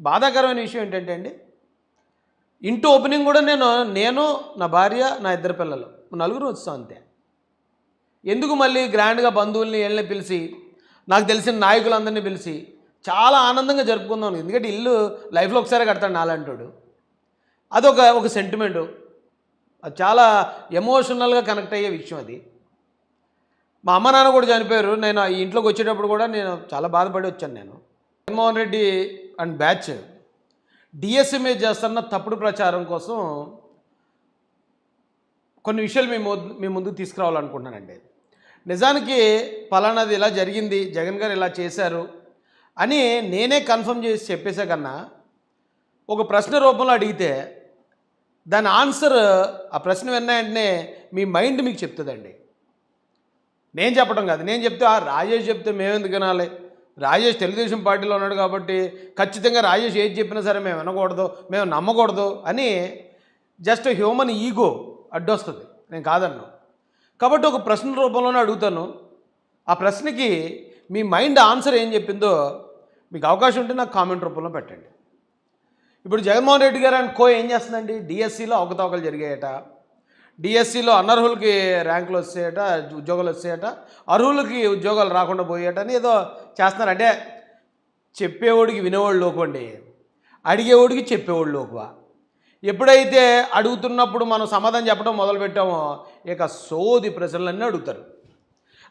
బాధాకరమైన విషయం ఏంటంటే అండి, ఇంటి ఓపెనింగ్ కూడా నేను నా భార్య, నా ఇద్దరు పిల్లలు నలుగురు వచ్చాం అంతే. ఎందుకు మళ్ళీ గ్రాండ్గా బంధువుల్ని వీళ్ళని పిలిచి, నాకు తెలిసిన నాయకులందరినీ పిలిచి చాలా ఆనందంగా జరుపుకుందాం. ఎందుకంటే ఇల్లు లైఫ్లో ఒకసారి కడతాడు నాలంటాడు. ఒక సెంటిమెంటు, అది చాలా ఎమోషనల్గా కనెక్ట్ అయ్యే విషయం అది. మా అమ్మ నాన్న కూడా చనిపోయారు. నేను ఈ ఇంట్లోకి వచ్చేటప్పుడు కూడా నేను చాలా బాధపడి వచ్చాను. నేను Jaganmohan Reddy and batch DSC మీద చేస్తున్న తప్పుడు ప్రచారం కోసం కొన్ని విషయాలు మీ ముందుకు తీసుకురావాలనుకుంటున్నానండి. నిజానికి పలానాది ఇలా జరిగింది, జగన్ గారు ఇలా చేశారు అని నేనే కన్ఫర్మ్ చేసి చెప్పేసే కన్నా ఒక ప్రశ్న రూపంలో అడిగితే దాని ఆన్సర్ ఆ ప్రశ్న విన్న వెంటనే మీ మైండ్ మీకు చెప్తుందండి. నేను చెప్పడం కాదు, నేను చెప్తే రాజేష్ చెప్తే మేమెందుకు వినాలి, రాజేష్ తెలుగుదేశం పార్టీలో ఉన్నాడు కాబట్టి ఖచ్చితంగా రాజేష్ ఏది చెప్పినా సరే మేము వినకూడదు, మేము నమ్మకూడదు అని జస్ట్ హ్యూమన్ ఈగో అడ్డొస్తుంది. నేను కాదన్నా. కాబట్టి ఒక ప్రశ్న రూపంలోనే అడుగుతాను. ఆ ప్రశ్నకి మీ మైండ్ ఆన్సర్ ఏం చెప్పిందో మీకు అవకాశం ఉంటే నాకు కామెంట్ రూపంలో పెట్టండి. ఇప్పుడు జగన్మోహన్ రెడ్డి గారు అండ్ ఏం చేస్తుందండి, డిఎస్సిలో అవకతవకలు జరిగాయట, డిఎస్సిలో అనర్హులకి ర్యాంకులు వచ్చాయట, ఉద్యోగాలు వచ్చాయట, అర్హులకి ఉద్యోగాలు రాకుండా పోయాట అని ఏదో చేస్తున్నారు. అంటే చెప్పేవాడికి వినేవాళ్ళు లోకండి, అడిగేవాడికి చెప్పేవాళ్ళు లోకువా. ఎప్పుడైతే అడుగుతున్నప్పుడు మనం సమాధానం చెప్పడం మొదలుపెట్టామో ఇక సోది ప్రశ్నలన్నీ అడుగుతారు.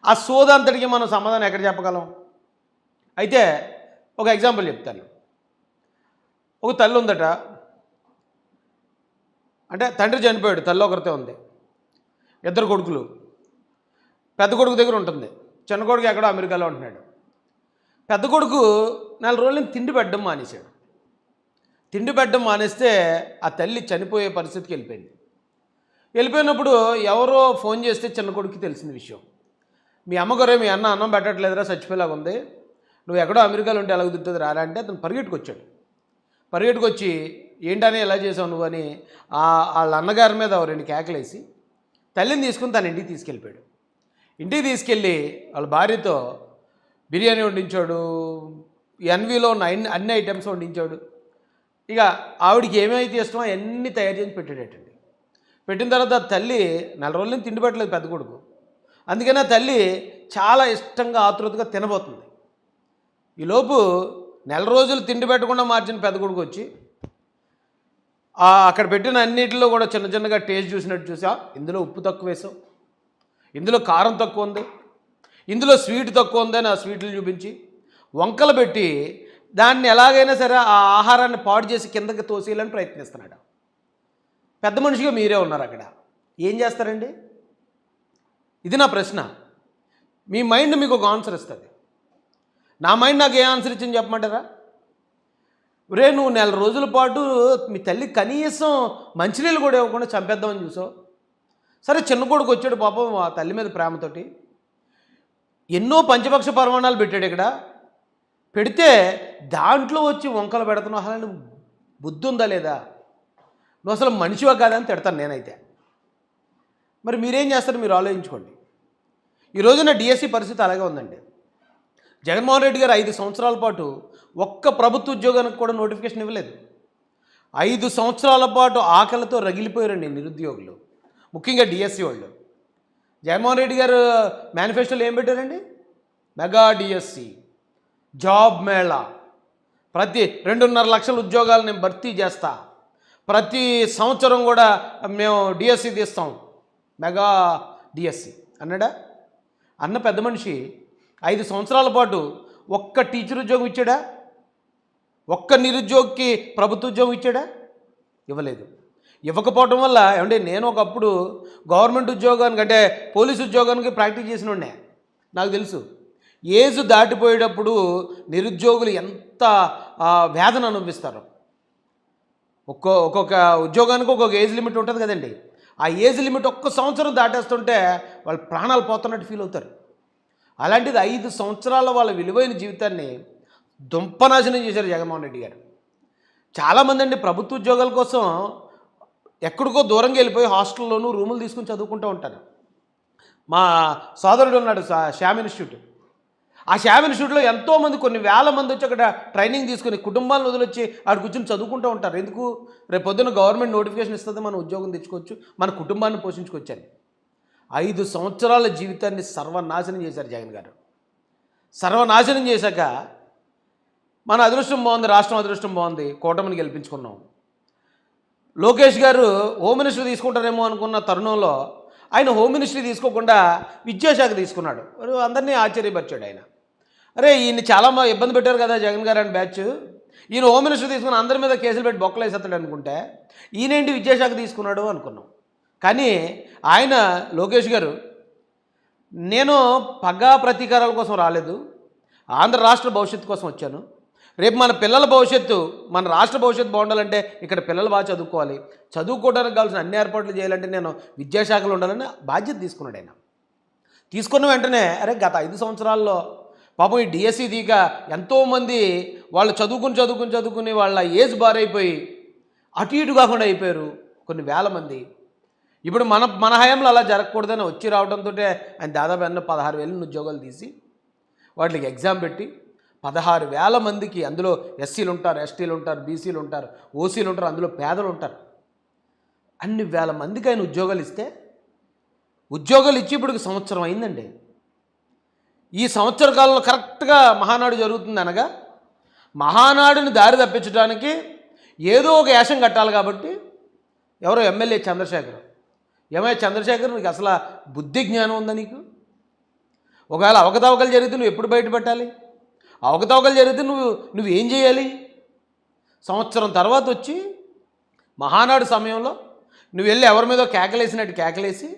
ఆ సోది అంతటికి మనం సమాధానం ఎక్కడ చెప్పగలం? అయితే ఒక ఎగ్జాంపుల్ చెప్తాను. ఒక తల్లి ఉందట, అంటే తండ్రి చనిపోయాడు, తల్లి ఒకరితే ఉంది, ఇద్దరు కొడుకులు. పెద్ద కొడుకు దగ్గర ఉంటుంది, చిన్న కొడుకు ఎక్కడో అమెరికాలో ఉంటున్నాడు. పెద్ద కొడుకు 4 రోజులు తిండి పెట్టడం మానేశాడు. తిండి పెట్టడం మానేస్తే ఆ తల్లి చనిపోయే పరిస్థితికి వెళ్ళిపోయింది. వెళ్ళిపోయినప్పుడు ఎవరో ఫోన్ చేస్తే చిన్న కొడుకుకి తెలిసిన విషయం, మీ అమ్మగారే మీ అన్న అన్నం పెట్టట్లేదురా, చచ్చిపోయేలాగా ఉంది, నువ్వు ఎక్కడో అమెరికాలో ఉంటే ఎలా కుదురుతుంది రారా అంటే అతను పరిగెట్టుకొచ్చాడు. పరిగెట్టుకొచ్చి ఏంటని ఎలా చేసావు నువ్వు అని వాళ్ళ అన్నగారి మీద 2 కేకలేసి తల్లిని తీసుకుని తన ఇంటికి తీసుకెళ్ళిపోయాడు. ఇంటికి తీసుకెళ్ళి వాళ్ళ భార్యతో బిర్యానీ వండించాడు, ఎన్వీలో ఉన్న అన్ని ఐటమ్స్ వండించాడు. ఇక ఆవిడికి ఏమైతే ఇష్టమో అన్నీ తయారు చేసి పెట్టాడటండి. పెట్టిన తర్వాత తల్లి 4 రోజుల నుంచి తిండి పెట్టలేదు పెద్ద కొడుకు. అందుకనే తల్లి చాలా ఇష్టంగా ఆతృతగా తినబోతుంది. ఈలోపు 4 రోజులు తిండి పెట్టకుండా మార్చిన పెద్ద కొడుకు వచ్చి అక్కడ పెట్టిన అన్నిటిలో కూడా చిన్న చిన్నగా టేస్ట్ చూసినట్టు చూసా, ఇందులో ఉప్పు తక్కువ వేసావు, ఇందులో కారం తక్కువ ఉంది, ఇందులో స్వీట్ తక్కువ ఉంది అని ఆ స్వీట్లు చూపించి వంకలు పెట్టి దాన్ని ఎలాగైనా సరే ఆ ఆహారాన్ని పాడు చేసి కిందకి తోసేయాలని ప్రయత్నిస్తున్నాడు. పెద్ద మనిషిగా మీరే ఉన్నారు అక్కడ, ఏం చేస్తారండి? ఇది నా ప్రశ్న. మీ మైండ్ మీకు ఒక ఆన్సర్ ఇస్తుంది. నా మైండ్ నాకు ఏ ఆన్సర్ ఇచ్చింది చెప్పమంటారా? రే నువ్వు 4 రోజుల పాటు మీ తల్లి కనీసం మంచినీళ్ళు కూడా ఇవ్వకుండా చంపేద్దామని చూసావు. సరే చిన్న కొడుకు వచ్చాడు పాపం ఆ తల్లి మీద ప్రేమతోటి ఎన్నో పంచపక్ష పరమాణాలు పెట్టాడు. ఇక్కడ పెడితే దాంట్లో వచ్చి వంకలు పెడుతున్నావు. అసలు నువ్వు బుద్ధి ఉందా లేదా, నువ్వు అసలు మనిషివా కాదని తిడతాను నేనైతే. మరి మీరేం చేస్తారు మీరు ఆలోచించుకోండి. ఈ రోజున డిఎస్సి పరిస్థితి అలాగే ఉందండి. జగన్మోహన్ రెడ్డి గారు 5 సంవత్సరాల పాటు ఒక్క ప్రభుత్వ ఉద్యోగానికి కూడా నోటిఫికేషన్ ఇవ్వలేదు. 5 సంవత్సరాల పాటు ఆకలితో రగిలిపోయారండి నిరుద్యోగులు, ముఖ్యంగా డిఎస్సి వాళ్ళు. జగన్మోహన్ రెడ్డి గారు మేనిఫెస్టోలో ఏం పెట్టారండి? మెగా డిఎస్సి, జాబ్ మేళా, ప్రతి 2.5 లక్షల ఉద్యోగాలు నేను భర్తీ చేస్తా, ప్రతి సంవత్సరం కూడా మేము డిఎస్సి తీస్తాం, మెగా డిఎస్సి అన్నాడా? అన్న పెద్ద మనిషి 5 సంవత్సరాల పాటు ఒక్క టీచర్ ఉద్యోగం ఇచ్చాడా? ఒక్క నిరుద్యోగికి ప్రభుత్వ ఉద్యోగం ఇచ్చాడా? ఇవ్వలేదు. ఇవ్వకపోవడం వల్ల ఏమంటే నేను ఒకప్పుడు గవర్నమెంట్ ఉద్యోగానికి అంటే పోలీసు ఉద్యోగానికి ప్రాక్టీస్ చేసిన ఉండే, నాకు తెలుసు. ఏజ్ దాటిపోయేటప్పుడు నిరుద్యోగులు ఎంత వేదన అనుభవిస్తారో. ఒక్కొక్క ఉద్యోగానికి ఒక్కొక్క ఏజ్ లిమిట్ ఉంటుంది కదండి. ఆ ఏజ్ లిమిట్ ఒక్క సంవత్సరం దాటేస్తుంటే వాళ్ళు ప్రాణాలు పోతున్నట్టు ఫీల్ అవుతారు. అలాంటిది 5 సంవత్సరాల వాళ్ళ విలువైన జీవితాన్ని దుంపనాశనం చేశారు జగన్మోహన్ రెడ్డి గారు. చాలామంది అండి ప్రభుత్వ ఉద్యోగాల కోసం ఎక్కడికో దూరంగా వెళ్ళిపోయి హాస్టల్లోనూ రూములు తీసుకుని చదువుకుంటూ ఉంటారు. మా సోదరుడు ఉన్నాడు శ్యామ్ ఇన్స్టిట్యూట్, ఆ శామ్ ఇన్స్టిట్యూట్లో ఎంతోమంది కొన్ని వేల మంది వచ్చి అక్కడ ట్రైనింగ్ తీసుకుని కుటుంబాలను వదిలొచ్చి అక్కడ కూర్చొని చదువుకుంటూ ఉంటారు. ఎందుకు? రేపు పొద్దున్న గవర్నమెంట్ నోటిఫికేషన్ ఇస్తుంది, మనం ఉద్యోగం తెచ్చుకోవచ్చు, మన కుటుంబాన్ని పోషించుకోవచ్చని. 5 సంవత్సరాల జీవితాన్ని సర్వనాశనం చేశారు జగన్ గారు. సర్వనాశనం చేశాక మన అదృష్టం బాగుంది, రాష్ట్రం అదృష్టం బాగుంది, కూటమిని గెలిపించుకున్నాం. లోకేష్ గారు హోమ్ మినిస్టర్ తీసుకుంటారేమో అనుకున్న తరుణంలో ఆయన హోమ్ మినిస్ట్రీ తీసుకోకుండా విద్యాశాఖ తీసుకున్నాడు. అందరినీ ఆశ్చర్యపరిచాడు ఆయన. అరే ఈయన చాలా ఇబ్బంది పెట్టారు కదా జగన్ గారు అని బ్యాచ్, ఈయన హోమ్ మినిస్టర్ తీసుకుని అందరి మీద కేసులు పెట్టి బొక్కలు వేసేస్తాడు అనుకుంటే ఈయనేంటి విద్యాశాఖ తీసుకున్నాడు అనుకున్నాం. కానీ ఆయన లోకేష్ గారు, నేను పగా ప్రతీకారాల కోసం రాలేదు, ఆంధ్ర రాష్ట్ర భవిష్యత్తు కోసం వచ్చాను. రేపు మన పిల్లల భవిష్యత్తు, మన రాష్ట్ర భవిష్యత్తు బాగుండాలంటే ఇక్కడ పిల్లలు బాగా చదువుకోవాలి, చదువుకోవడానికి కావాల్సిన అన్ని ఏర్పాట్లు చేయాలంటే నేను విద్యాశాఖలో ఉండాలని బాధ్యత తీసుకున్నాడు ఆయన. తీసుకున్న వెంటనే అరే గత 5 సంవత్సరాల్లో పాపం ఈ డిఎస్సి దిగ ఎంతోమంది వాళ్ళు చదువుకుని వాళ్ళ ఏజ్ బారైపోయి అటు ఇటు కాకుండా అయిపోయారు కొన్ని వేల మంది. ఇప్పుడు మన హయాంలో అలా జరగకూడదని వచ్చి రావడంతో ఆయన దాదాపు 16,000 ఉద్యోగాలు తీసి వాటికి ఎగ్జామ్ పెట్టి 16,000 మందికి, అందులో ఎస్సీలు ఉంటారు, ఎస్టీలు ఉంటారు, బీసీలు ఉంటారు, ఓసీలు ఉంటారు, అందులో పేదలు ఉంటారు, అన్ని వేల మందికి ఆయన ఉద్యోగాలు ఇస్తే, ఉద్యోగాలు ఇచ్చి ఇప్పుడు సంవత్సరం అయిందండి. ఈ సంవత్సర కాలంలో కరెక్ట్గా మహానాడు జరుగుతుంది అనగా మహానాడుని దారి తప్పించడానికి ఏదో ఒక యాసం కట్టాలి కాబట్టి ఎవరో ఎమ్మెల్యే చంద్రశేఖర్, ఏమయ్య చంద్రశేఖర్ నీకు అసలు బుద్ధి జ్ఞానం ఉందా నీకు? ఒకవేళ అవకతవకలు జరిగితే నువ్వు ఎప్పుడు బయటపెట్టాలి? అవకతవకలు జరిగితే నువ్వు ఏం చేయాలి? సంవత్సరం తర్వాత వచ్చి మహానాడు సమయంలో నువ్వు వెళ్ళి ఎవరి మీదో కేకలేసినట్టు కేకలేసి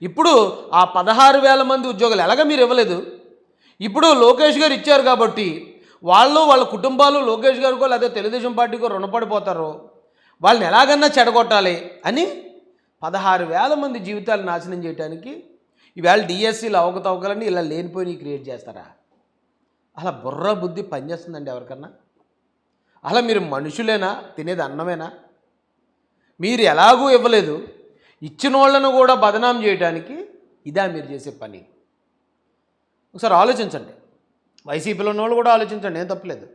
ఇప్పుడు ఆ 16,000 మంది ఉద్యోగాలు ఎలాగ మీరు ఇవ్వలేదు, ఇప్పుడు లోకేష్ గారు ఇచ్చారు కాబట్టి వాళ్ళ కుటుంబాలు లోకేష్ గారికో లేదా తెలుగుదేశం పార్టీకో రుణపడిపోతారో వాళ్ళని ఎలాగన్నా చెడగొట్టాలి అని 16,000 మంది జీవితాలు నాశనం చేయడానికి ఈవేళ డిఎస్సీలు అవకతవకలని ఇలా లేనిపోయి క్రియేట్ చేస్తారా? అలా బుర్ర బుద్ధి పనిచేస్తుందండి ఎవరికన్నా? అలా మీరు మనుషులేనా? తినేది అన్నమేనా? మీరు ఎలాగూ ఇవ్వలేదు, ఇచ్చిన వాళ్ళను కూడా బదనాం చేయడానికి ఇదా మీరు చేసే పని? ఒకసారి ఆలోచించండి. వైసీపీలో ఉన్న వాళ్ళు కూడా ఆలోచించండి, ఏం తప్పలేదు.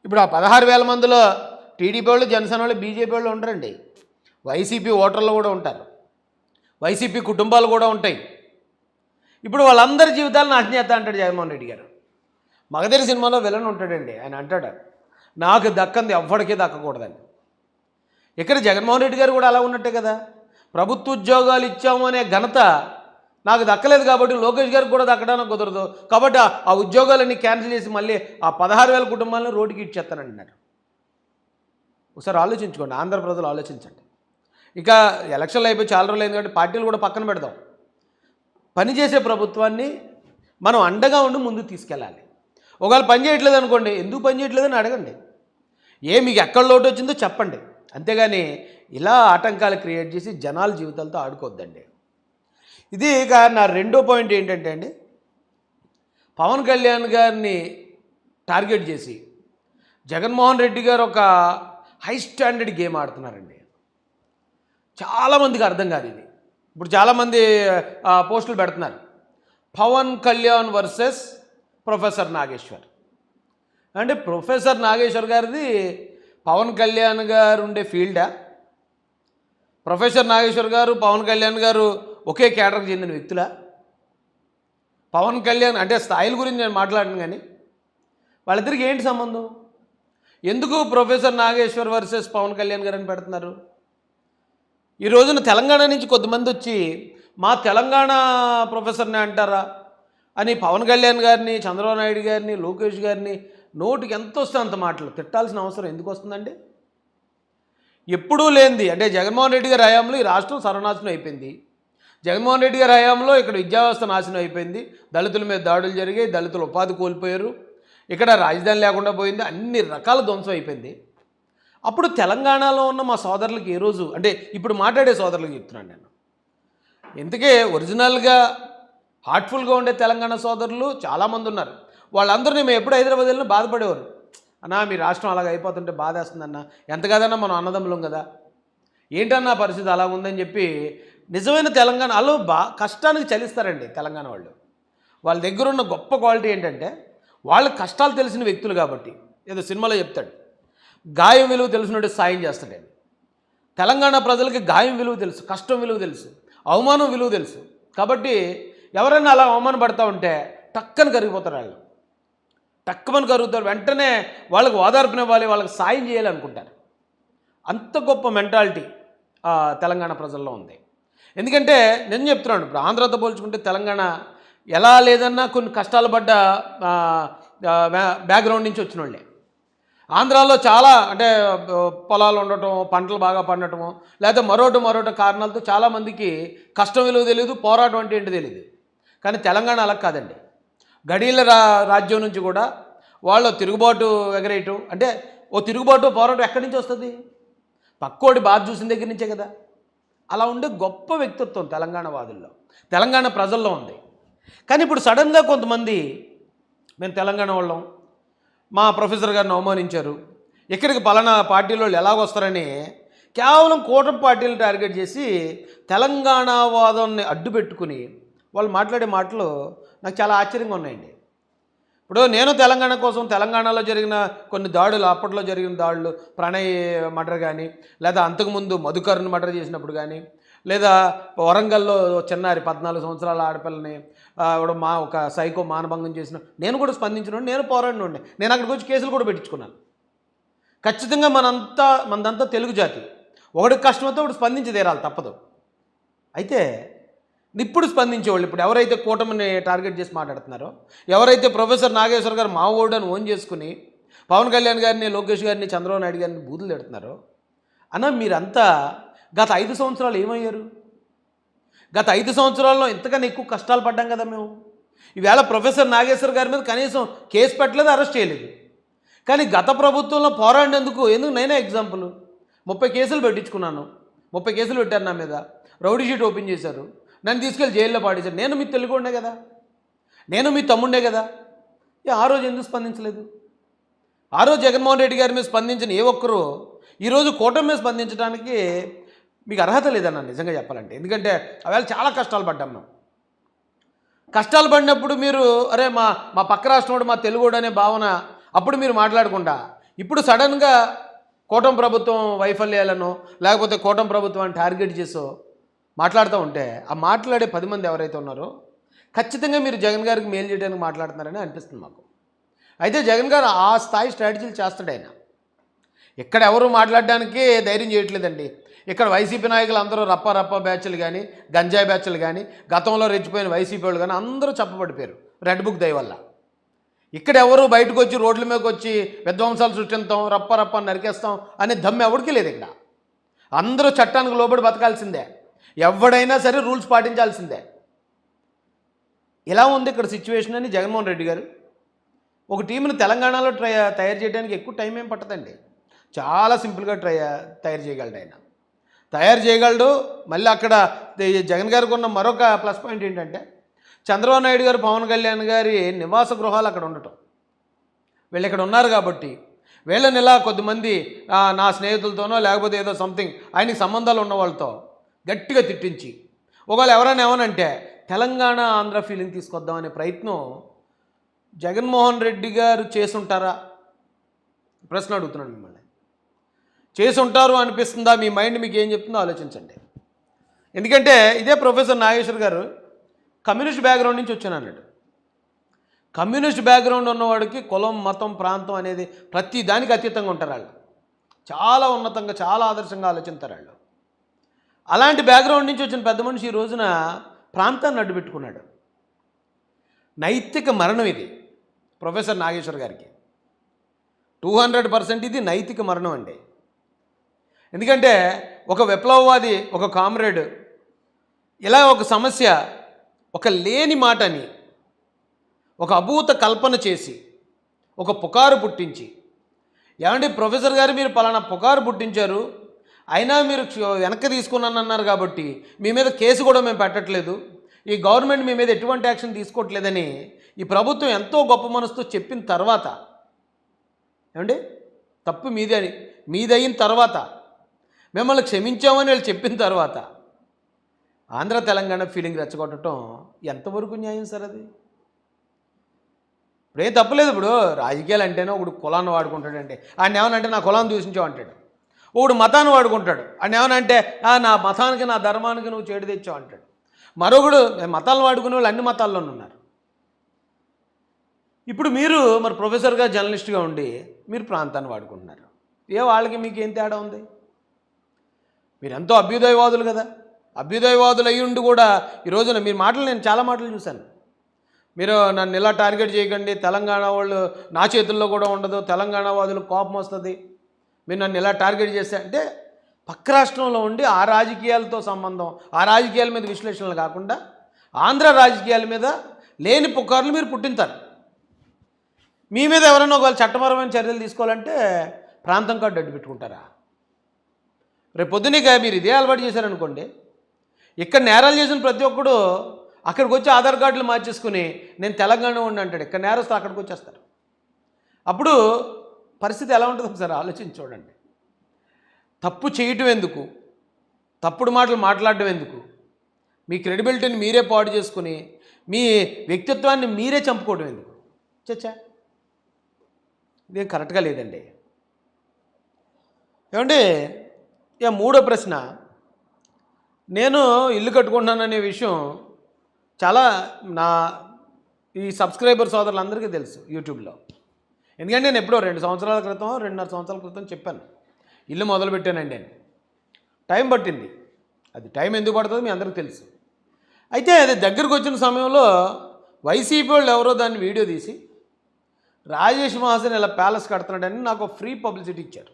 ఇప్పుడు ఆ 16,000 మందిలో టీడీపీ వాళ్ళు, జనసేన వాళ్ళు, బీజేపీ వాళ్ళు ఉండరండి. వైసీపీ ఓటర్లు కూడా ఉంటారు, వైసీపీ కుటుంబాలు కూడా ఉంటాయి. ఇప్పుడు వాళ్ళందరి జీవితాలను నాశనం చేస్తా అంటాడు జగన్మోహన్ రెడ్డి గారు. మగధీర సినిమాలో విలన్ ఉంటాడండి, ఆయన అంటాడు నాకు దక్కంది ఎవ్వడికే దక్కకూడదని. ఇక్కడ జగన్మోహన్ రెడ్డి గారు కూడా అలా ఉన్నట్టే కదా, ప్రభుత్వ ఉద్యోగాలు ఇచ్చాము అనే ఘనత నాకు దక్కలేదు కాబట్టి లోకేష్ గారికి కూడా దక్కడానికి కుదరదు కాబట్టి ఆ ఉద్యోగాలన్నీ క్యాన్సిల్ చేసి మళ్ళీ ఆ 16,000 కుటుంబాలను రోడ్డుకి ఇచ్చేస్తానంటున్నారు. ఒకసారి ఆలోచించుకోండి, ఆంధ్ర ప్రజలు ఆలోచించండి. ఇక ఎలక్షన్లు అయిపోయి చాలా రోజులు అయింది కాబట్టి పార్టీలు కూడా పక్కన పెడదాం. పనిచేసే ప్రభుత్వాన్ని మనం అండగా ఉండి ముందుకు తీసుకెళ్ళాలి. ఒకవేళ పని చేయట్లేదు అనుకోండి, ఎందుకు పని చేయట్లేదని అడగండి, మీకు ఎక్కడ లోటు వచ్చిందో చెప్పండి. అంతేగాని ఇలా ఆటంకాలు క్రియేట్ చేసి జనాల జీవితాలతో ఆడుకోవద్దండి. ఇది ఇక నా రెండో పాయింట్ ఏంటంటే అండి, పవన్ కళ్యాణ్ గారిని టార్గెట్ చేసి జగన్మోహన్ రెడ్డి గారు ఒక హై స్టాండర్డ్ గేమ్ ఆడుతున్నారండి. చాలామందికి అర్థం కాదు ఇది. ఇప్పుడు చాలామంది పోస్టులు పెడుతున్నారు, పవన్ కళ్యాణ్ వర్సెస్ ప్రొఫెసర్ నాగేశ్వర్. అంటే ప్రొఫెసర్ నాగేశ్వర్ గారిది పవన్ కళ్యాణ్ గారు ఉండే ఫీల్డా? ప్రొఫెసర్ నాగేశ్వర్ గారు పవన్ కళ్యాణ్ గారు ఒకే కేటర్కి చెందిన వ్యక్తులా? పవన్ కళ్యాణ్ అంటే స్థాయిల గురించి నేను మాట్లాడను, కానీ వాళ్ళిద్దరికి ఏంటి సంబంధం? ఎందుకు ప్రొఫెసర్ నాగేశ్వర్ వర్సెస్ పవన్ కళ్యాణ్ గారు అని పెడుతున్నారు? ఈ రోజున తెలంగాణ నుంచి కొద్దిమంది వచ్చి మా తెలంగాణ ప్రొఫెసర్ని అంటారా అని పవన్ కళ్యాణ్ గారిని, చంద్రబాబు నాయుడు గారిని, లోకేష్ గారిని నోటికి ఎంత వస్తే అంత మాటలు తిట్టాల్సిన అవసరం ఎందుకు వస్తుందండి? ఎప్పుడూ లేనిది అంటే జగన్మోహన్ రెడ్డి గారి హయాంలో ఈ రాష్ట్రం సర్వనాశనం అయిపోయింది. జగన్మోహన్ రెడ్డి గారి హయాంలో ఇక్కడ విద్యా వ్యవస్థ నాశనం అయిపోయింది, దళితుల మీద దాడులు జరిగాయి, దళితులు ఉపాధి కోల్పోయారు, ఇక్కడ రాజధాని లేకుండా పోయింది, అన్ని రకాల ధ్వంసం అయిపోయింది. అప్పుడు తెలంగాణలో ఉన్న మా సోదరులకి ఏ రోజు అంటే ఇప్పుడు మాట్లాడే సోదరులకు చెప్తున్నాను నేను, ఇంతకే ఒరిజినల్గా హార్ట్ఫుల్గా ఉండే తెలంగాణ సోదరులు చాలామంది ఉన్నారు. వాళ్ళందరూ మేము ఎప్పుడు హైదరాబాద్ వెళ్ళినా బాధపడేవారు, అన్నా మీ రాష్ట్రం అలాగ అయిపోతుంటే బాధేస్తుందన్న, ఎంత కదన్నా మనం అన్నదమ్ములం కదా, ఏంటన్నా పరిస్థితి అలా ఉందని చెప్పి నిజమైన తెలంగాణ వాళ్ళు కష్టానికి చలిస్తారండి తెలంగాణ వాళ్ళు. వాళ్ళ దగ్గర ఉన్న గొప్ప క్వాలిటీ ఏంటంటే వాళ్ళ కష్టాలు తెలిసిన వ్యక్తులు కాబట్టి. ఏదో సినిమాలో చెప్తాడు, గాయం విలువ తెలిసినట్టు సాయం చేస్తాడని. తెలంగాణ ప్రజలకి గాయం విలువ తెలుసు, కష్టం విలువ తెలుసు, అవమానం విలువ తెలుసు. కాబట్టి ఎవరైనా అలా అవమాన పడతా ఉంటే టక్కని కరిగిపోతారు వాళ్ళు, టక్కమని కరుగుతారు. వెంటనే వాళ్ళకి ఓదార్పునివ్వాలి, వాళ్ళకి సాయం చేయాలి అనుకుంటారు. అంత గొప్ప మెంటాలిటీ తెలంగాణ ప్రజల్లో ఉంది. ఎందుకంటే నేను చెప్తున్నాను, ఇప్పుడు ఆంధ్రతో పోల్చుకుంటే తెలంగాణ ఎలా లేదన్నా కొన్ని కష్టాలు పడ్డ బ్యాక్గ్రౌండ్ నుంచి వచ్చిన వాళ్ళే. ఆంధ్రాలో చాలా అంటే పొలాలు ఉండటం, పంటలు బాగా పండటము, లేకపోతే మరోటి కారణాలతో చాలామందికి కష్టం విలువ తెలియదు, పోరాటం అంటే ఏంటి తెలియదు. కానీ తెలంగాణ అలా కాదండి. గడీల రాజ్యం నుంచి కూడా వాళ్ళు తిరుగుబాటు ఎగరేయటం, అంటే ఓ తిరుగుబాటు పోరాటం ఎక్కడి నుంచి వస్తుంది? పక్కోడి బాధ చూసిన దగ్గర నుంచే కదా. అలా ఉండే గొప్ప వ్యక్తిత్వం తెలంగాణ వాదుల్లో, తెలంగాణ ప్రజల్లో ఉంది. కానీ ఇప్పుడు సడన్గా కొంతమంది మేము తెలంగాణ వాళ్ళం, మా ప్రొఫెసర్ గారిని అవమానించారు, ఇక్కడికి పలానా పార్టీలో ఎలాగొస్తారని కేవలం కూటమి పార్టీలు టార్గెట్ చేసి తెలంగాణ వాదాన్ని అడ్డు పెట్టుకుని వాళ్ళు మాట్లాడే మాటలు నాకు చాలా ఆశ్చర్యంగా ఉన్నాయండి. ఇప్పుడు నేను తెలంగాణ కోసం తెలంగాణలో జరిగిన కొన్ని దాడులు, అప్పట్లో జరిగిన దాడులు, ప్రణయ్ మర్డర్ కానీ, లేదా అంతకుముందు మధుకర్ని మర్డర్ చేసినప్పుడు కానీ, లేదా వరంగల్లో చిన్నారి 14 సంవత్సరాల ఆడపిల్లని ఒక సైకో మానభంగం చేసిన నేను కూడా స్పందించిన, నేను పోరాడినండి. నేను అక్కడికి వచ్చి కేసులు కూడా పెట్టించుకున్నాను. ఖచ్చితంగా మనదంతా తెలుగు జాతి, ఒకటికి కష్టమైతే ఒకటి స్పందించి తీరాలి, తప్పదు. అయితే ఇప్పుడు స్పందించేవాళ్ళు, ఇప్పుడు ఎవరైతే కూటమిని టార్గెట్ చేసి మాట్లాడుతున్నారో, ఎవరైతే ప్రొఫెసర్ నాగేశ్వర్ గారు మా ఓడు అని ఓన్ చేసుకుని పవన్ కళ్యాణ్ గారిని, లోకేష్ గారిని, చంద్రబాబు నాయుడు గారిని బూతులు తిడుతున్నారో, అన్న మీరంతా గత 5 సంవత్సరాలు ఏమయ్యారు? గత 5 సంవత్సరాల్లో ఇంతకన్నా ఎక్కువ కష్టాలు పడ్డాం కదా మేము. ఈవేళ ప్రొఫెసర్ నాగేశ్వర్ గారి మీద కనీసం కేసు పెట్టలేదు, అరెస్ట్ చేయలేదు. కానీ గత ప్రభుత్వంలో పోరాడినందుకు నేనే ఎగ్జాంపుల్, 30 కేసులు పెట్టించుకున్నాను, 30 కేసులు పెట్టారు నా మీద, రౌడీ షీట్ ఓపెన్ చేశారు, నన్ను తీసుకెళ్ళి జైల్లో పాడేశారు. నేను మీ తెలుగుండే కదా, నేను మీ తమ్ముండే కదా. ఆ రోజు ఎందుకు స్పందించలేదు? ఆ రోజు జగన్మోహన్ రెడ్డి గారి మీద స్పందించిన ఏ ఒక్కరూ ఈరోజు కూటమి మీద స్పందించడానికి మీకు అర్హత లేదన్న, నిజంగా చెప్పాలంటే. ఎందుకంటే అవేళ చాలా కష్టాలు పడ్డాం మేము. కష్టాలు పడినప్పుడు మీరు అరే మా పక్క రాష్ట్రం మా తెలుగుడు అనే భావన అప్పుడు మీరు మాట్లాడకుండా, ఇప్పుడు సడన్గా కూటమి ప్రభుత్వం వైఫల్యాలను, లేకపోతే కూటమి ప్రభుత్వాన్ని టార్గెట్ చేసో మాట్లాడుతూ ఉంటే, ఆ మాట్లాడే 10 మంది ఎవరైతే ఉన్నారో ఖచ్చితంగా మీరు జగన్ గారికి మేలు చేయడానికి మాట్లాడుతున్నారని అనిపిస్తుంది మాకు. అయితే జగన్ గారు ఆ స్థాయి స్ట్రాటజీలు చేస్తాడు ఆయన. ఇక్కడ ఎవరు మాట్లాడడానికి ధైర్యం చేయట్లేదండి. ఇక్కడ వైసీపీ నాయకులు అందరూ రప్ప బ్యాచ్లు కానీ, గంజాయి బ్యాచ్లు కానీ, గతంలో రెచ్చిపోయిన వైసీపీ వాళ్ళు కానీ అందరూ చెప్పబడిపోయారు రెడ్ బుక్ దయ వల్ల. ఇక్కడ ఎవరు బయటకు వచ్చి రోడ్ల మీదకి వచ్చి విధ్వంసాలు సృష్టిస్తాం, రప్ప నరికేస్తాం అనే దమ్ము ఎవరికి లేదు. ఇక్కడ అందరూ చట్టానికి లోబడి బతకాల్సిందే, ఎవడైనా సరే రూల్స్ పాటించాల్సిందే. ఇలా ఉంది ఇక్కడ సిచ్యువేషన్ అని జగన్మోహన్ రెడ్డి గారు ఒక టీంని తెలంగాణలో తయారు చేయడానికి ఎక్కువ టైం ఏం పట్టదండి. చాలా సింపుల్గా తయారు చేయగలడు ఆయన, తయారు చేయగలడు. మళ్ళీ అక్కడ జగన్ గారికి ఉన్న మరొక ప్లస్ పాయింట్ ఏంటంటే, చంద్రబాబు నాయుడు గారు, పవన్ కళ్యాణ్ గారి నివాస గృహాలు అక్కడ ఉండటం. వీళ్ళు ఇక్కడ ఉన్నారు కాబట్టి వీళ్ళని ఇలా కొద్దిమంది నా స్నేహితులతోనో లేకపోతే ఏదో సంథింగ్ ఆయనకి సంబంధాలు ఉన్న వాళ్ళతో గట్టిగా తిట్టించి, ఒకవేళ ఎవరైనా ఏమనంటే తెలంగాణ ఆంధ్ర ఫీలింగ్ తీసుకొద్దామనే ప్రయత్నం జగన్మోహన్ రెడ్డి గారు చేసుంటారా? ప్రశ్న అడుగుతున్నాను మిమ్మల్ని. చేసుంటారు అనిపిస్తుందా? మీ మైండ్ మీకు ఏం చెప్తుందో ఆలోచించండి. ఎందుకంటే ఇదే ప్రొఫెసర్ నాగేశ్వర్ గారు కమ్యూనిస్ట్ బ్యాక్గ్రౌండ్ నుంచి వచ్చాను అన్నాడు. కమ్యూనిస్ట్ బ్యాక్గ్రౌండ్ ఉన్నవాడికి కులం, మతం, ప్రాంతం అనేది ప్రతి దానికి అతీతంగా ఉంటారు వాళ్ళు. చాలా ఉన్నతంగా, చాలా ఆదర్శంగా ఆలోచిస్తారు వాళ్ళు. అలాంటి బ్యాక్గ్రౌండ్ నుంచి వచ్చిన పెద్ద మనిషి ఈ రోజున ప్రాంతాన్ని అడ్డుపెట్టుకున్నాడు. నైతిక మరణం ఇది ప్రొఫెసర్ నాగేశ్వర్ గారికి. 200% ఇది నైతిక మరణం అండి. ఎందుకంటే ఒక విప్లవవాది, ఒక కామ్రేడ్ ఇలా ఒక సమస్య, ఒక లేని మాటని ఒక అభూత కల్పన చేసి ఒక పుకారు పుట్టించి, ఏమంటే ప్రొఫెసర్ గారు మీరు పలానా పుకారు పుట్టించారు, అయినా మీరు వెనక్కి తీసుకున్నానన్నారు కాబట్టి మీ మీద కేసు కూడా మేము పెట్టట్లేదు, ఈ గవర్నమెంట్ మీ మీద ఎటువంటి యాక్షన్ తీసుకోవట్లేదని ఈ ప్రభుత్వం ఎంతో గొప్ప మనసుతో చెప్పిన తర్వాత, ఏమండి తప్పు మీదయిన తర్వాత, మిమ్మల్ని క్షమించామని వాళ్ళు చెప్పిన తర్వాత ఆంధ్ర తెలంగాణ ఫీలింగ్ రెచ్చగొట్టడం ఎంతవరకు న్యాయం సార్? అది ఇప్పుడు ఏం తప్పలేదు. ఇప్పుడు రాజకీయాలు అంటేనే ఒకడు కులాన్ని వాడుకుంటాడంటే ఆయన ఏమనంటే నా కులాన్ని దూషించావు అంటాడు. ఒకడు మతాన్ని వాడుకుంటాడు ఆయన ఏమనంటే నా మతానికి నా ధర్మానికి నువ్వు చేడు తెచ్చావు అంటాడు. మరొకడు మతాలను వాడుకునే వాళ్ళు అన్ని మతాల్లోనూ ఉన్నారు. ఇప్పుడు మీరు మరి ప్రొఫెసర్గా జర్నలిస్ట్గా ఉండి మీరు ప్రాంతాన్ని వాడుకుంటున్నారు. వాళ్ళకి మీకు ఏం తేడా ఉంది? మీరు ఎంతో అభ్యుదయవాదులు కదా. అభ్యుదయవాదులు అయ్యి ఉండి కూడా ఈ రోజున మీరు మాటలు నేను చాలా మాటలు చూశాను. మీరు నన్ను ఇలా టార్గెట్ చేయకండి, తెలంగాణ వాళ్ళు నా చేతుల్లో కూడా ఉండదు, తెలంగాణ వాదులు కోపం వస్తుంది, మీరు నన్ను ఇలా టార్గెట్ చేస్తే అంటే పక్క రాష్ట్రంలో ఉండి ఆ రాజకీయాలతో సంబంధం, ఆ రాజకీయాల మీద విశ్లేషణలు కాకుండా ఆంధ్ర రాజకీయాల మీద లేని పుకార్లు మీరు పుట్టింతారు. మీ మీద ఎవరైనా ఒకవేళ చట్టపరమైన చర్యలు తీసుకోవాలంటే ప్రాంతం కార్డు అడ్డు పెట్టుకుంటారా? రేపు పొద్దునగా మీరు ఇదే అలవాటు చేశారనుకోండి, ఇక్కడ నేరాలు చేసిన ప్రతి ఒక్కడు అక్కడికి వచ్చి ఆధార్ కార్డులు మార్చేసుకుని నేను తెలంగాణ ఉండి అంటాడు. ఇక్కడ నేరస్తులు అక్కడికి వచ్చేస్తారు. అప్పుడు పరిస్థితి ఎలా ఉంటుందో ఒకసారి ఆలోచించి చూడండి. తప్పు చేయటం ఎందుకు, తప్పుడు మాటలు మాట్లాడడం ఎందుకు, మీ క్రెడిబిలిటీని మీరే పాడు చేసుకుని మీ వ్యక్తిత్వాన్ని మీరే చంపుకోవడం ఎందుకు? చచ్చా, ఇదేం కరెక్ట్గా లేదండి. ఏమండి, ఇక మూడో ప్రశ్న, నేను ఇల్లు కట్టుకుంటున్నాననే విషయం చాలా నా ఈ సబ్స్క్రైబర్ సోదరులందరికీ తెలుసు యూట్యూబ్లో. ఎందుకంటే నేను ఎప్పుడో 2 సంవత్సరాల క్రితం 2.5 సంవత్సరాల క్రితం చెప్పాను ఇల్లు మొదలుపెట్టానండి అని. టైం పట్టింది. అది టైం ఎందుకు పడుతుందో మీ అందరికీ తెలుసు. అయితే అది దగ్గరకు వచ్చిన సమయంలో వైసీపీ వాళ్ళు ఎవరో దాన్ని వీడియో తీసి రాజేష్ మహాసేన ఇలా ప్యాలెస్ కడుతున్నాడని నాకు ఫ్రీ పబ్లిసిటీ ఇచ్చారు.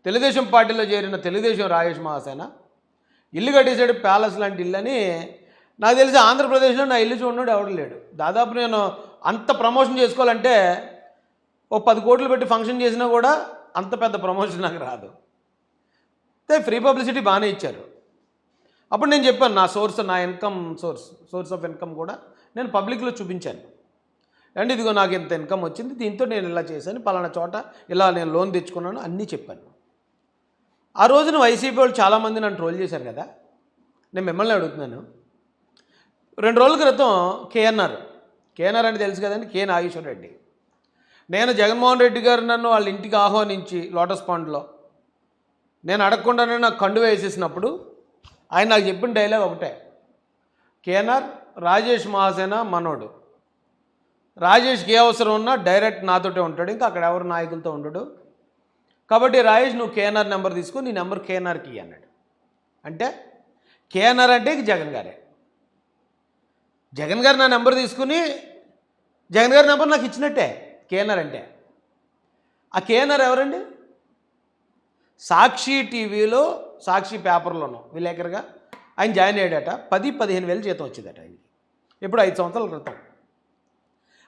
తెలుగుదేశం పార్టీలో చేరిన తెలుగుదేశం రాజేష్ మహాసేన ఇల్లు కట్టేసాడు, ప్యాలెస్ లాంటి ఇల్లు అని. నాకు తెలిసి ఆంధ్రప్రదేశ్లో నా ఇల్లు చూడడం ఎవడు లేడు. దాదాపు నేను అంత ప్రమోషన్ చేసుకోవాలంటే ఓ 10 కోట్లు పెట్టి ఫంక్షన్ చేసినా కూడా అంత పెద్ద ప్రమోషన్ నాకు రాదు. అయితే ఫ్రీ పబ్లిసిటీ బాగానే ఇచ్చారు. అప్పుడు నేను చెప్పాను నా సోర్స్, నా ఇన్కమ్ సోర్స్ ఆఫ్ ఇన్కమ్ కూడా నేను పబ్లిక్లో చూపించాను. అండ్ ఇదిగో నాకు ఇంత ఇన్కమ్ వచ్చింది, దీంతో నేను ఇలా చేశాను, పలానా చోట ఇలా నేను లోన్ తెచ్చుకున్నాను అన్నీ చెప్పాను. ఆ రోజున వైసీపీ వాళ్ళు చాలామంది నన్ను ట్రోల్ చేశారు కదా. నేను మిమ్మల్ని అడుగుతున్నాను, 2 రోజుల క్రితం కేఎన్ఆర్ అంటే తెలుసు కదండి, కె నాగేశ్వర రెడ్డి. నేను జగన్మోహన్ రెడ్డి గారు నన్ను వాళ్ళ ఇంటికి ఆహ్వానించి లోటస్ పాండ్లో నేను అడగకుండానే నాకు కండు వేసేసినప్పుడు ఆయన నాకు చెప్పిన డైలాగ్ ఒకటే, కేఎన్ఆర్ రాజేష్ మహాసేన మనోడు, రాజేష్కి ఏ అవసరం ఉన్నా డైరెక్ట్ నాతోటే ఉంటాడు, ఇంకా అక్కడ ఎవరు నాయకులతో ఉండడు, కాబట్టి రాజేష్ నువ్వు కేఎన్ఆర్ నెంబర్ తీసుకో, నీ నెంబర్ కేఎన్ఆర్కి అన్నాడు. అంటే కేఎన్ఆర్ అంటే జగన్ గారే. జగన్ గారు నా నెంబర్ తీసుకుని జగన్ గారి నెంబర్ నాకు ఇచ్చినట్టే కేఎన్ఆర్ అంటే. ఆ కేఎన్ఆర్ ఎవరండి? సాక్షి టీవీలో, సాక్షి పేపర్లోనూ విలేకరుగా ఆయన జాయిన్ అయ్యాడట. 10-15 వేలు జీతం వచ్చిందట ఆయనకి. ఇప్పుడు 5 సంవత్సరాల క్రితం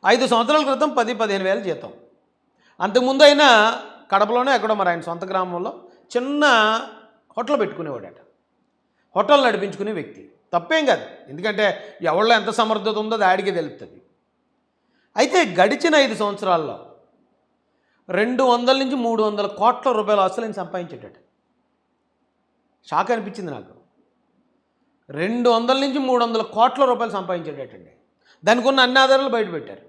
5 సంవత్సరాల క్రితం 10-15 వేలు జీతం. అంతకుముందు అయినా కడపలోనే ఎక్కడో మరి ఆయన సొంత గ్రామంలో చిన్న హోటల్ పెట్టుకునేవాడట. హోటల్ నడిపించుకునే వ్యక్తి. తప్పేం కాదు, ఎందుకంటే ఎవరిలో ఎంత సమర్థత ఉందో అది ఆడికే తెలుస్తుంది. అయితే గడిచిన 5 సంవత్సరాల్లో 200 నుంచి 300 కోట్ల రూపాయల ఆస్తులు ఆయన సంపాదించేటట్టు. షాక్ అనిపించింది నాకు. 200 నుంచి 300 కోట్ల రూపాయలు సంపాదించేటట్టండి. దానికి ఉన్న అన్ని ఆధారాలు బయటపెట్టారు.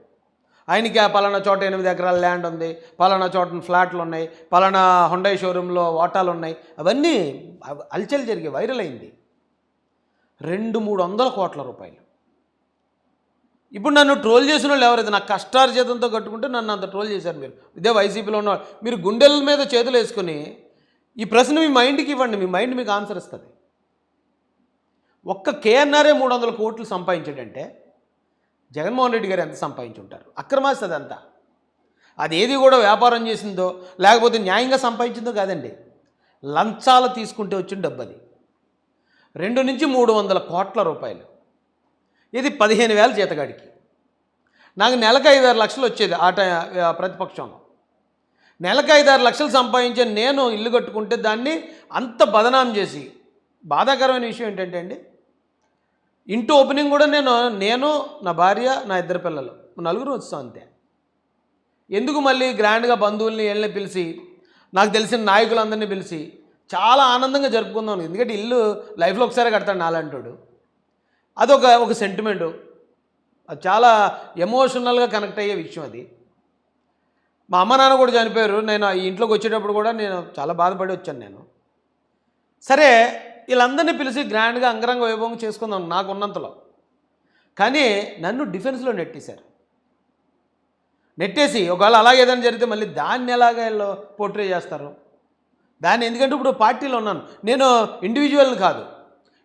ఆయనకి పలానా చోట 8 ఎకరాల ల్యాండ్ ఉంది, పలానా చోట ఫ్లాట్లు ఉన్నాయి, పలానా హుండై షోరూంలో వాటాలు ఉన్నాయి, అవన్నీ అల్చల్ జరిగి వైరల్ అయింది. 200-300 కోట్ల రూపాయలు. ఇప్పుడు నన్ను ట్రోల్ చేసిన వాళ్ళు ఎవరైతే నాకు కష్టార్జితంతో కట్టుకుంటే నన్ను అంత ట్రోల్ చేశారు. మీరు ఇదే వైసీపీలో ఉన్న మీరు గుండెల మీద చేతులు వేసుకుని ఈ ప్రశ్న మీ మైండ్కి ఇవ్వండి, మీ మైండ్ మీకు ఆన్సర్ ఇస్తుంది. ఒక్క కేఎన్ఆర్ఏ 300 కోట్లు సంపాదించాడంటే జగన్మోహన్ రెడ్డి గారు ఎంత సంపాదించి ఉంటారు? అక్రమాస్తి అదంతా. అది ఏది కూడా వ్యాపారం చేసిందో లేకపోతే న్యాయంగా సంపాదించిందో కాదండి, లంచాలు తీసుకుంటే వచ్చిన డబ్బు అది. 2 నుంచి 300 కోట్ల రూపాయలు. ఇది 15,000 జీతగాడికి. నాకు నెలకు 5-6 లక్షలు వచ్చేది ప్రతిపక్షంలో. నెలకు 5-6 లక్షలు సంపాదించే నేను ఇల్లు కట్టుకుంటే దాన్ని అంత బదనాం చేసి, బాధాకరమైన విషయం ఏంటంటే అండి, ఇంటి ఓపెనింగ్ కూడా నేను నా భార్య నా 2 పిల్లలు 4 వస్తాం అంతే. ఎందుకు మళ్ళీ గ్రాండ్గా బంధువుల్ని వీళ్ళని పిలిచి నాకు తెలిసిన నాయకులందరినీ పిలిచి చాలా ఆనందంగా జరుపుకుందాం. ఎందుకంటే ఇల్లు లైఫ్లో ఒకసారి కడతాడు నాలంటాడు. అదొక సెంటిమెంటు. అది చాలా ఎమోషనల్గా కనెక్ట్ అయ్యే విషయం అది. మా అమ్మ నాన్న కూడా చనిపోయారు. నేను ఈ ఇంట్లోకి వచ్చేటప్పుడు కూడా నేను చాలా బాధపడి వచ్చాను నేను. సరే వీళ్ళందరినీ పిలిచి గ్రాండ్గా అంగరంగ వైభవంగా చేసుకుందాం నాకు ఉన్నంతలో. కానీ నన్ను డిఫెన్స్లో నెట్టేశారు. నెట్టేసి ఒకవేళ అలాగే ఏదైనా జరిగితే మళ్ళీ దాన్ని ఎలాగ వీళ్ళు పోర్ట్రే చేస్తారు. దాన్ని ఎందుకంటే ఇప్పుడు పార్టీలో ఉన్నాను నేను, ఇండివిజువల్ కాదు.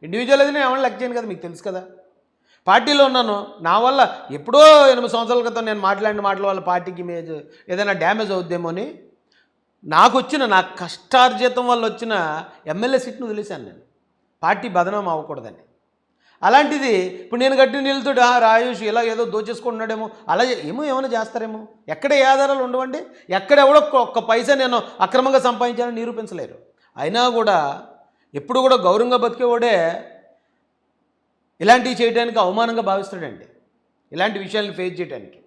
ఇండివిజువల్ అయితే నేను ఎవరిని లెక్క చేయను కదా, మీకు తెలుసు కదా. పార్టీలో ఉన్నాను, నా వల్ల ఎప్పుడో 8 సంవత్సరాల క్రితం నేను మాట్లాడిన మాటల వల్ల పార్టీకి ఇమేజ్ ఏదైనా డ్యామేజ్ అవుద్దేమో అని నా కష్టార్జితం వల్ల వచ్చిన ఎమ్మెల్యే సీట్ను వదిలేశాను నేను, పార్టీ బదనాం అవ్వకూడదని. అలాంటిది ఇప్పుడు నేను గట్టి నీళ్ళతో రాజేష్ ఇలా ఏదో దోచేసుకుంటున్నాడేమో, అలా ఏమైనా చేస్తారేమో. ఎక్కడ ఏ ఆధారాలు ఉండవండి, ఎక్కడెవడో ఒక్క పైసా నేను అక్రమంగా సంపాదించానని నిరూపించలేరు. అయినా కూడా ఎప్పుడు కూడా గౌరవంగా బతికేవాడే ఇలాంటివి చేయడానికి అవమానంగా భావిస్తాడండి, ఇలాంటి విషయాలను ఫేస్ చేయడానికి.